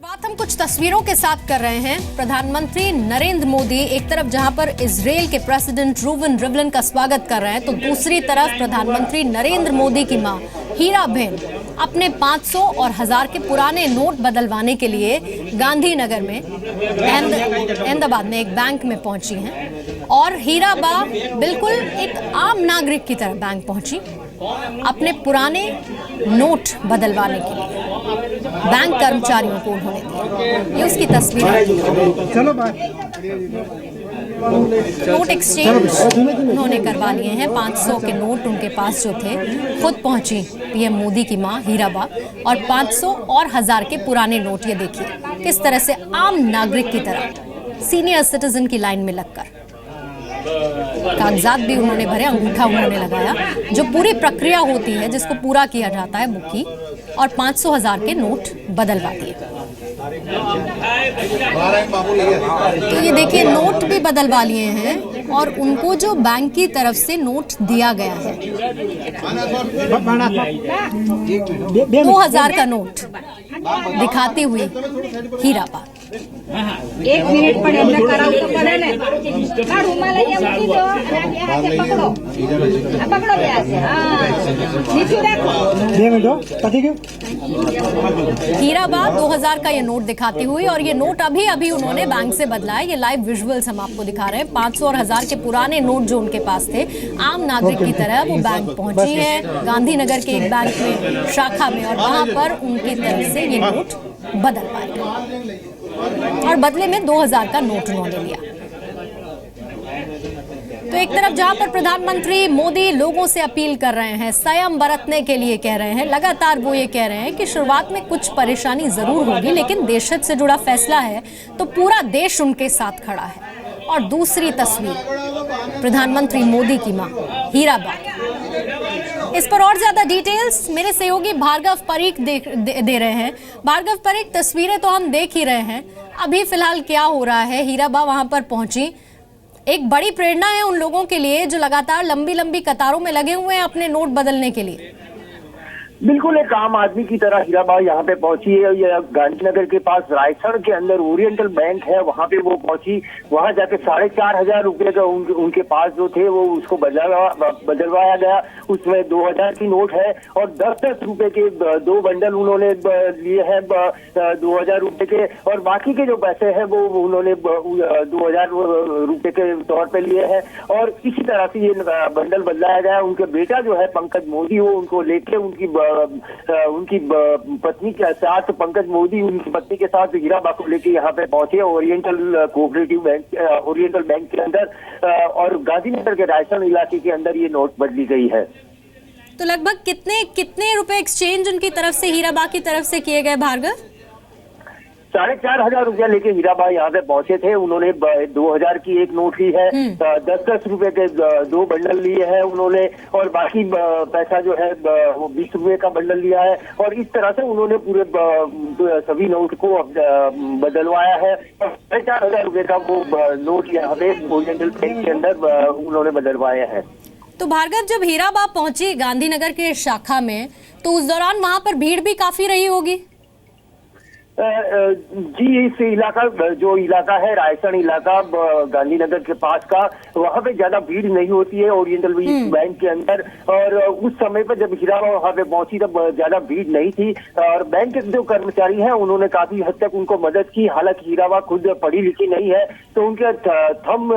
बात हम कुछ तस्वीरों के साथ कर रहे हैं। प्रधानमंत्री नरेंद्र मोदी एक तरफ जहां पर इजरायल के प्रेसिडेंट रूवन रिवलिन का स्वागत कर रहे हैं, तो दूसरी तरफ प्रधानमंत्री नरेंद्र मोदी की मां हीराबेन अपने 500 और 1000 के पुराने नोट बदलवाने के लिए गांधीनगर में अहमदाबाद में एक बैंक में पहुंची हैं। और हीराबा बिल्कुल एक आम नागरिक की तरह बैंक पहुंची, अपने पुराने नोट बदलवाने के लिए बैंक कर्मचारियों को उन्होंने दिए। ये उसकी तस्वीर है। नोट एक्सचेंज उन्होंने करवा लिए हैं। 500 के नोट उनके पास जो थे, खुद पहुंची पीएम मोदी की मां हीराबा और 500 और 1000 के पुराने नोट। ये देखिए किस तरह से आम नागरिक की तरह सीनियर सिटीजन की लाइन में लगकर कागजात भी उन्होंने भरे, अंगूठा उन्होंने लगाया, जो पूरी प्रक्रिया होती है जिसको पूरा किया जाता है बुक की, और 500-1000 के नोट बदलवा दिए। तो ये देखिए नोट भी बदलवा लिए हैं और उनको जो बैंक की तरफ से नोट दिया गया है 2000 का नोट दिखाती हुई हीराबा। 1 मिनिट पण एवढं करावं तर पडेल का रुमाला ये उठी दो आणि आगे पकड़ो पकड़ो भी ऐसे नीचे देखो। हीराबा 2000 का ये नोट दिखाती हुई, और ये नोट अभी अभी उन्होंने बैंक से बदला है। ये लाइव विजुअल्स हम आपको दिखा रहे हैं। 500 और 1000 के पुराने नोट जो उनके पास थे, आम नागरिक की तरह वो बैंक पहुंची है गांधीनगर के एक बैंक में शाखा में, और वहां पर उनकी तरफ से ये नोट बदलवाए और बदले में 2000 का नोट उन्होंने लिया। तो एक तरफ जहां पर प्रधानमंत्री मोदी लोगों से अपील कर रहे हैं, संयम बरतने के लिए कह रहे हैं, लगातार वो ये कह रहे हैं कि शुरुआत में कुछ परेशानी जरूर होगी, लेकिन देश हित से जुड़ा फैसला है तो पूरा देश उनके साथ खड़ा है। और दूसरी तस्वीर प्रधानमंत्री मोदी की मां हीराबा। इस पर और ज्यादा डिटेल्स मेरे सहयोगी भार्गव परीख दे रहे हैं। भार्गव परीख, तस्वीरें तो हम देख ही रहे हैं, अभी फिलहाल क्या हो रहा है? हीराबा वहां पर पहुंची, एक बड़ी प्रेरणा है उन लोगों के लिए जो लगातार लंबी लंबी कतारों में लगे हुए हैं अपने नोट बदलने के लिए। बिल्कुल एक आम आदमी की तरह हीराबा यहाँ पे पहुंची है। यह गांधीनगर के पास रायसण के अंदर ओरिएंटल बैंक है, वहाँ पे वो पहुंची। वहाँ जाके 4500 रुपए का उनके पास जो थे वो उसको बदलवाया गया। उसमें 2000 की नोट है और 10-10 रुपए के 2 बंडल उन्होंने लिए हैं 2000 रुपए के, और बाकी के जो पैसे हैं वो उन्होंने 2000 रुपए के तौर पे लिए हैं। और इसी तरह से ये बंडल बदलाया गया। उनके बेटा जो है पंकज मोदी, वो उनको लेके उनकी पत्नी के साथ, पंकज मोदी उनकी पत्नी के साथ हीराबा को लेके यहाँ पे पहुंचे oriental cooperative bank, oriental bank के अंदर, और गांधीनगर के रायसण इलाके के अंदर ये नोट बदली गई है। तो लगभग कितने रुपए एक्सचेंज उनकी तरफ से, हीराबा की तरफ से किए गए भार्गव? 4500 रुपया लेके हीराबा यहाँ पे पहुंचे थे। उन्होंने 2000 की एक नोट ली है, 10-10 रुपए के 2 बंडल लिए हैं उन्होंने, और बाकी पैसा जो है वो 20 रुपए का बंडल लिया है। और इस तरह से उन्होंने पूरे सभी नोट को बदलवाया है। 4500 रुपए का वो नोट यहाँ पे ओरिएंटल बैंक के अंदर उन्होंने बदलवाया है। तो भार्गव, जब हीराबा पहुंची गांधीनगर के शाखा में, तो उस दौरान वहां पर भीड़ भी काफी रही होगी? जी, इस इलाका जो इलाका है रायसण इलाका गांधीनगर के पास का, वहाँ पे ज्यादा भीड़ नहीं होती है ओरिएंटल बैंक के अंदर। और उस समय पर जब हीराबा वहाँ पे पहुंची तब ज्यादा भीड़ नहीं थी, और बैंक के जो कर्मचारी हैं उन्होंने काफी हद तक उनको मदद की। हालांकि हीराबा खुद पढ़ी लिखी नहीं है, तो उनके थंब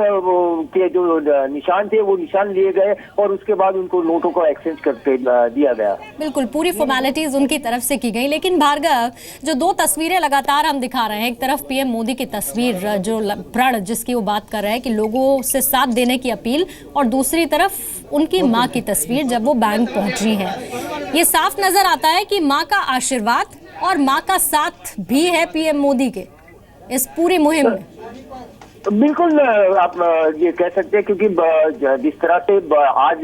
के जो निशान थे वो निशान लिए गए और उसके बाद उनको नोटों को एक्सचेंज करके दिया गया। बिल्कुल पूरी फॉर्मेलिटीज उनकी तरफ से की गई। लेकिन भार्गव, जो 2 तस्वीरें लगातार हम दिखा रहे हैं, एक तरफ पीएम मोदी की तस्वीर जो प्रण जिसकी वो बात कर रहे हैं कि लोगों से साथ देने की अपील, और दूसरी तरफ उनकी मां की तस्वीर जब वो बैंक पहुंची है। ये साफ नजर आता है कि मां का आशीर्वाद और मां का साथ भी है पीएम मोदी के इस पूरी मुहिम में। बिल्कुल आप ये कह सकते हैं, क्योंकि जिस तरह से आज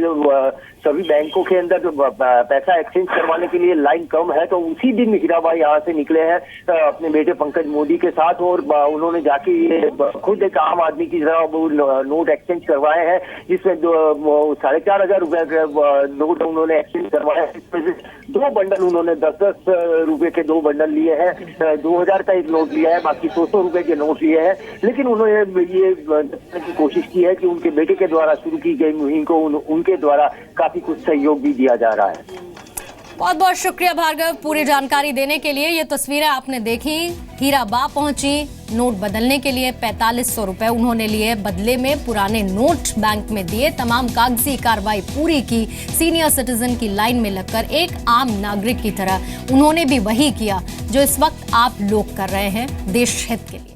सभी बैंकों के अंदर जो पैसा एक्सचेंज करवाने के लिए लाइन कम है, तो उसी दिन हीराबाई यहाँ से निकले हैं अपने बेटे पंकज मोदी के साथ, और उन्होंने जाके ये खुद एक आम आदमी की तरह वो नोट एक्सचेंज करवाए हैं, जिसमें 4,500 रुपए के नोट उन्होंने एक्सचेंज करवाए हैं। इसमें से 2 बंडल उन्होंने 10-10 रुपए के 2 बंडल लिए हैं, 2,000 का एक नोट लिया है, बाकी 100 रुपए के नोट लिए हैं। लेकिन उन्होंने ये बताने की कोशिश की है कि उनके बेटे के द्वारा शुरू की गई मुहिम को उनके द्वारा काफी कुछ सहयोग भी दिया जा रहा है। बहुत बहुत शुक्रिया भार्गव पूरी जानकारी देने के लिए। ये तस्वीरें आपने देखी, हीराबा पहुंची नोट बदलने के लिए। 4500 रुपए उन्होंने लिए, बदले में पुराने नोट बैंक में दिए, तमाम कागजी कार्रवाई पूरी की। सीनियर सिटीजन की लाइन में लगकर एक आम नागरिक की तरह उन्होंने भी वही किया जो इस वक्त आप लोग कर रहे हैं देश हित के लिए।